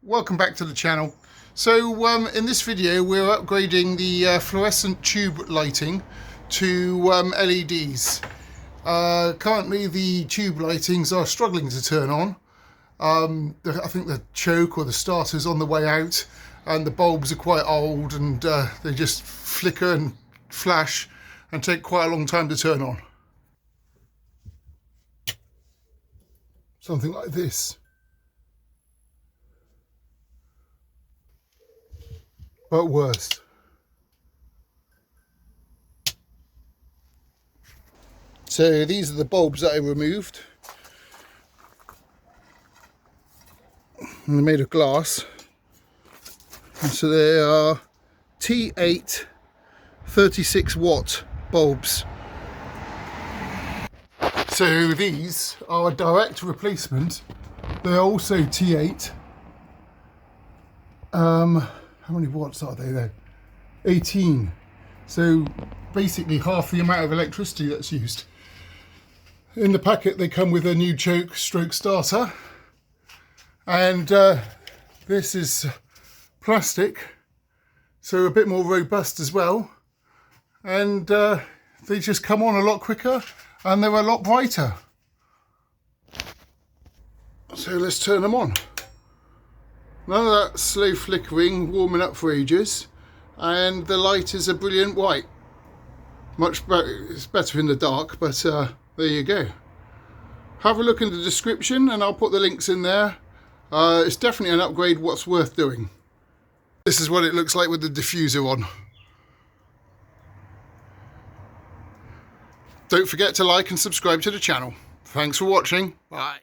Welcome back to the channel. So in this video we're upgrading the fluorescent tube lighting to LEDs. Currently the tube lightings are struggling to turn on. I think the choke or the starter's on the way out, and the bulbs are quite old and they just flicker and flash and take quite a long time to turn on. Something like this. But worse. So these are the bulbs that I removed. And they're made of glass. And so they are T8 36 watt bulbs. So these are a direct replacement. They're also T8. How many watts are they though? 18. So basically half the amount of electricity that's used. In the packet they come with a new choke stroke starter, and this is plastic, so a bit more robust as well, and they just come on a lot quicker and they're a lot brighter. So let's turn them on. None of that slow flickering, warming up for ages, and the light is a brilliant white. Much better, it's better in the dark, but there you go. Have a look in the description and I'll put the links in there. It's definitely an upgrade what's worth doing. This is what it looks like with the diffuser on. Don't forget to like and subscribe to the channel. Thanks for watching. Bye.